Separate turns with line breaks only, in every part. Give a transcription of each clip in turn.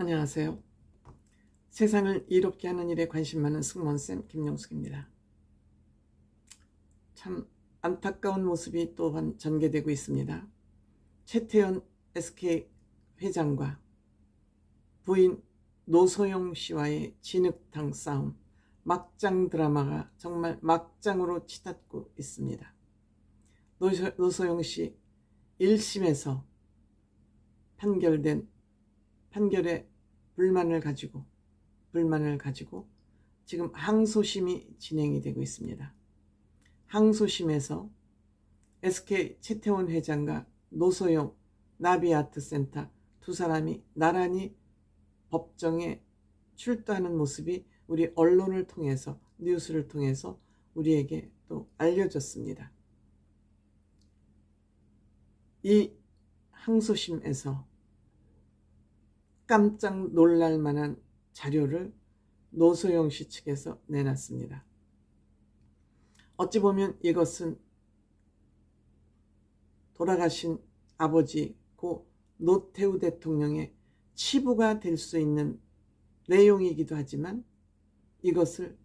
안녕하세요. 세상을 이롭게 하는 일에 관심 많은 승무원쌤 김용숙입니다. 참 안타까운 모습이 또한 전개되고 있습니다. 최태원 SK 회장과 부인 노소영 씨와의 진흙탕 싸움, 막장 드라마가 정말 막장으로 치닫고 있습니다. 노소영 씨 1심에서 판결에 불만을 가지고 지금 항소심이 진행이 되고 있습니다. 항소심에서 SK 최태원 회장과 노소영 나비아트센터 두 사람이 나란히 법정에 출두하는 모습이 우리 언론을 통해서, 뉴스를 통해서 우리에게 또 알려졌습니다. 이 항소심에서 깜짝 놀랄 만한 자료를 노소영 씨 측에서 내놨습니다. 어찌 보면 이것은 돌아가신 아버지 고 노태우 대통령의 치부가 될 수 있는 내용이기도 하지만 이것을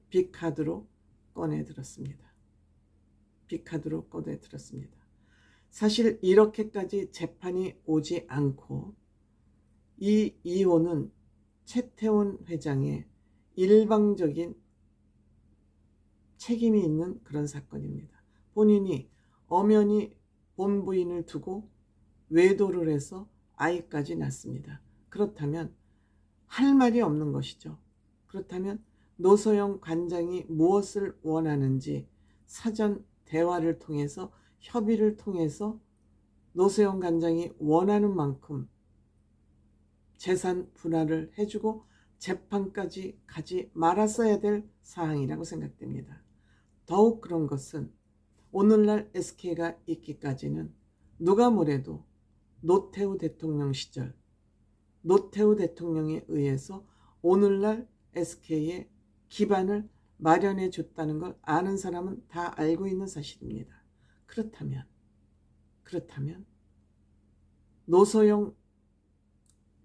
빅카드로 꺼내들었습니다. 사실 이렇게까지 재판이 오지 않고 이 이혼은 최태원 회장의 일방적인 책임이 있는 그런 사건입니다. 본인이 엄연히 본부인을 두고 외도를 해서 아이까지 낳습니다. 그렇다면 할 말이 없는 것이죠. 그렇다면 노소영 관장이 무엇을 원하는지 사전 대화를 통해서, 협의를 통해서 노소영 관장이 원하는 만큼 재산 분할을 해주고 재판까지 가지 말았어야 될 사항이라고 생각됩니다. 더욱 그런 것은 오늘날 SK가 있기까지는 누가 뭐래도 노태우 대통령 시절, 노태우 대통령에 의해서 오늘날 SK의 기반을 마련해 줬다는 걸 아는 사람은 다 알고 있는 사실입니다. 그렇다면 노소영,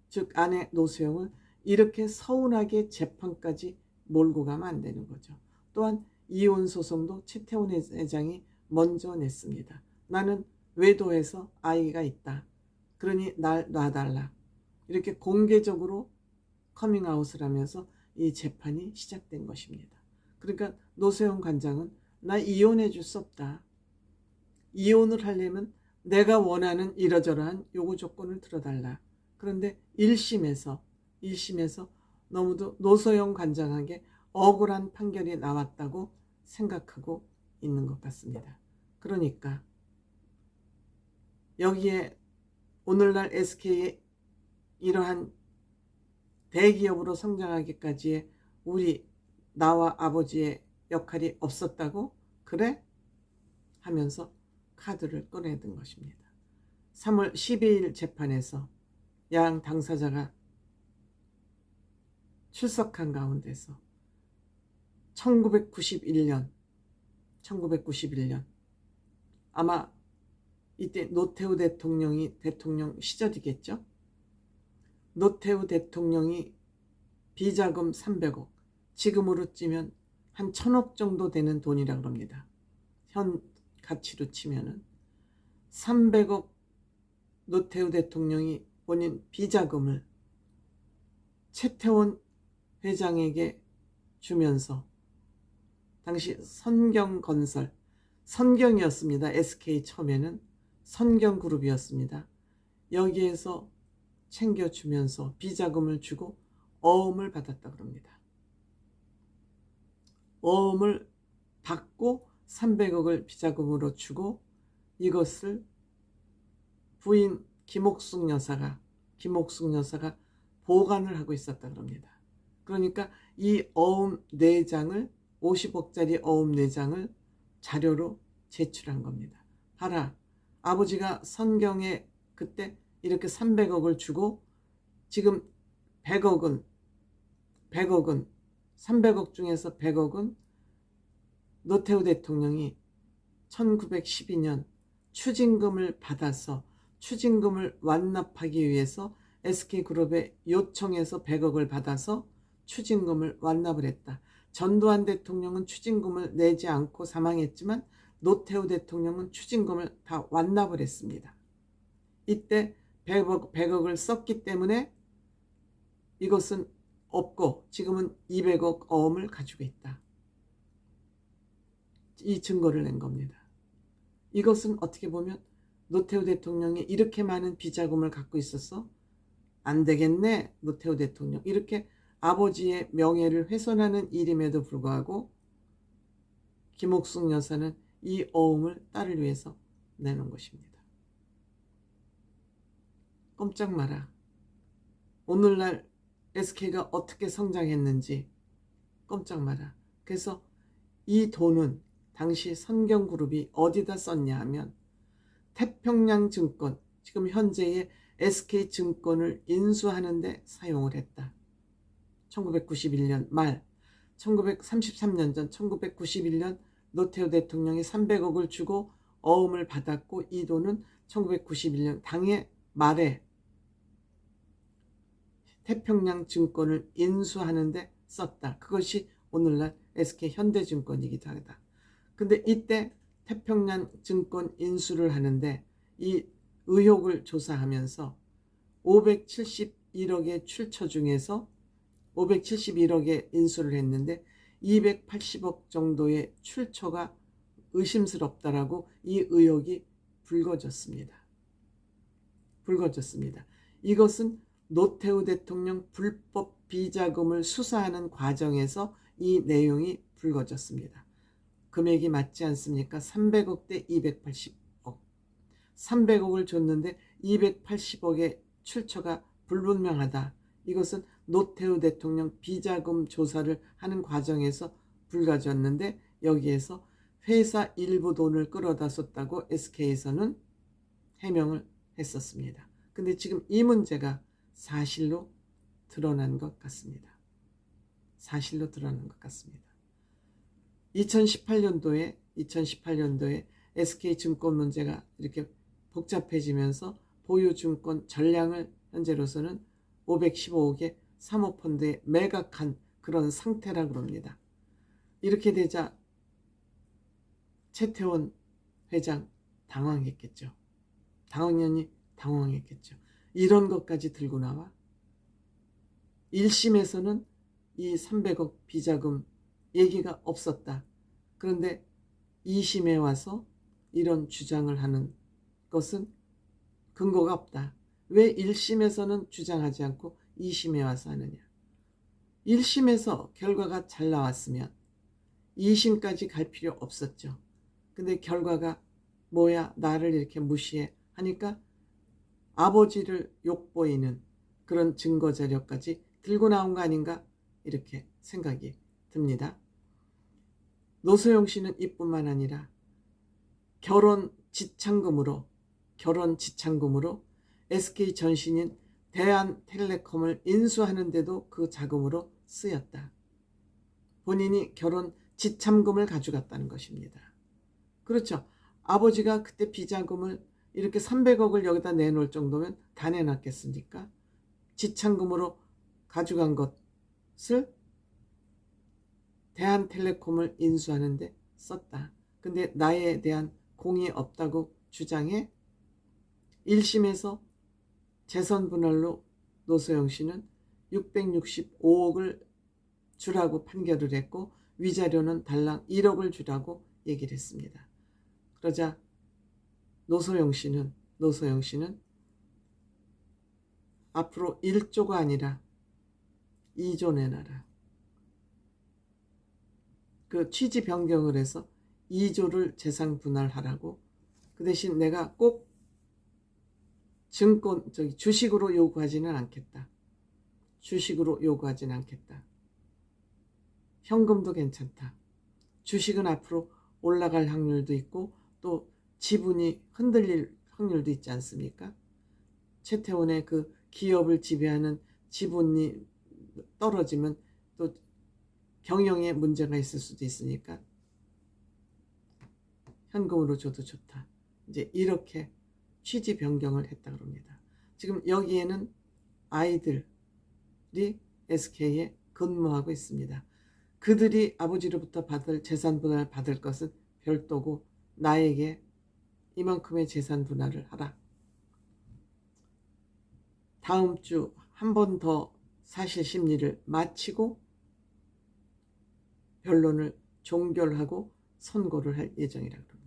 즉 아내 노소영을 이렇게 서운하게 재판까지 몰고 가면 안 되는 거죠. 또한 이혼 소송도 최태원 회장이 먼저 냈습니다. 나는 외도해서 아이가 있다. 그러니 날 놔달라. 이렇게 공개적으로 커밍아웃을 하면서 이 재판이 시작된 것입니다. 그러니까 노소영 관장은 나 이혼해 줄 수 없다. 이혼을 하려면 내가 원하는 이러저러한 요구 조건을 들어달라. 그런데 1심에서 너무도 노소영 관장에게 억울한 판결이 나왔다고 생각하고 있는 것 같습니다. 그러니까 여기에 오늘날 SK의 이러한 대기업으로 성장하기까지의 나와 아버지의 역할이 없었다고? 그래? 하면서 카드를 꺼내든 것입니다. 3월 12일 재판에서 양 당사자가 출석한 가운데서 1991년 아마 이때 노태우 대통령 시절이겠죠. 노태우 대통령이 비자금 300억, 지금으로 치면 한 1000억 정도 되는 돈이라고 합니다. 현 가치로 치면은 300억 노태우 대통령이 본인 비자금을 최태원 회장에게 주면서 당시 선경건설, 선경이었습니다. SK 처음에는 선경그룹이었습니다. 여기에서 챙겨주면서 비자금을 주고 어음을 받았다고 합니다. 어음을 받고 300억을 비자금으로 주고 이것을 부인 김옥숙 여사가 보관을 하고 있었다고 합니다. 그러니까 이 어음 4장을 50억짜리 어음 4장을 자료로 제출한 겁니다. 봐라, 아버지가 선경에 그때 이렇게 300억을 주고 지금 100억은 300억 중에서 100억은 노태우 대통령이 1912년 추징금을 받아서 추징금을 완납하기 위해서 SK그룹의 요청에서 100억을 받아서 추징금을 완납을 했다. 전두환 대통령은 추징금을 내지 않고 사망했지만 노태우 대통령은 추징금을 다 완납을 했습니다. 이때 100억을 썼기 때문에 이것은 없고 지금은 200억 어음을 가지고 있다. 이 증거를 낸 겁니다. 이것은 어떻게 보면 노태우 대통령이 이렇게 많은 비자금을 갖고 있어서 안 되겠네, 노태우 대통령. 이렇게 아버지의 명예를 훼손하는 일임에도 불구하고 김옥숙 여사는 이 어음을 딸을 위해서 내놓은 것입니다. 꼼짝 마라. 오늘날 SK가 어떻게 성장했는지 꼼짝 마라. 그래서 이 돈은 당시 선경그룹이 어디다 썼냐 하면 태평양증권, 지금 현재의 SK증권을 인수하는 데 사용을 했다. 1991년 말, 1933년 전 1991년 노태우 대통령이 300억을 주고 어음을 받았고 이 돈은 1991년 당해 말에 태평양증권을 인수하는 데 썼다. 그것이 오늘날 SK현대증권이기도 하다. 근데 이때 태평양증권 인수를 하는데 이 의혹을 조사하면서 571억의 출처 중에서 571억에 인수를 했는데 280억 정도의 출처가 의심스럽다라고 이 의혹이 불거졌습니다. 이것은 노태우 대통령 불법 비자금을 수사하는 과정에서 이 내용이 불거졌습니다. 금액이 맞지 않습니까? 300억 대 280억. 300억을 줬는데 280억의 출처가 불분명하다. 이것은 노태우 대통령 비자금 조사를 하는 과정에서 불거졌는데 여기에서 회사 일부 돈을 끌어다 썼다고 SK에서는 해명을 했었습니다. 근데 지금 이 문제가 사실로 드러난 것 같습니다. 2018년도에 SK증권 문제가 이렇게 복잡해지면서 보유증권 전량을 현재로서는 515억의 사모펀드에 매각한 그런 상태라고 합니다. 이렇게 되자 최태원 회장 당황했겠죠. 당황했겠죠. 이런 것까지 들고 나와 1심에서는 이 300억 비자금 얘기가 없었다. 그런데 2심에 와서 이런 주장을 하는 것은 근거가 없다. 왜 1심에서는 주장하지 않고 2심에 와서 하느냐. 1심에서 결과가 잘 나왔으면 2심까지 갈 필요 없었죠. 근데 결과가 뭐야, 나를 이렇게 무시해 하니까 아버지를 욕보이는 그런 증거 자료까지 들고 나온 거 아닌가 이렇게 생각이 듭니다. 노소영 씨는 이뿐만 아니라 결혼 지참금으로 SK 전신인 대한텔레콤을 인수하는데도 그 자금으로 쓰였다. 본인이 결혼 지참금을 가져갔다는 것입니다. 그렇죠. 아버지가 그때 비자금을 이렇게 300억을 여기다 내놓을 정도면 다 내놨겠습니까? 지참금으로 가져간 것을 대한텔레콤을 인수하는데 썼다. 근데 나에 대한 공이 없다고 주장해 1심에서 재산분할로 노소영 씨는 665억을 주라고 판결을 했고 위자료는 달랑 1억을 주라고 얘기를 했습니다. 그러자 노소영 씨는 앞으로 1조가 아니라 2조 내놔라. 그 취지 변경을 해서 2조를 재산 분할하라고. 그 대신 내가 꼭 주식으로 요구하지는 않겠다. 현금도 괜찮다. 주식은 앞으로 올라갈 확률도 있고 또 지분이 흔들릴 확률도 있지 않습니까? 최태원의 그 기업을 지배하는 지분이 떨어지면 또 경영에 문제가 있을 수도 있으니까 현금으로 줘도 좋다. 이제 이렇게 취지 변경을 했다고 합니다. 지금 여기에는 아이들이 SK에 근무하고 있습니다. 그들이 아버지로부터 받을 재산 분할을 받을 것은 별도고 나에게 이만큼의 재산 분할을 하라. 다음 주 한 번 더 사실 심리를 마치고 변론을 종결하고 선고를 할 예정이라고 합니다.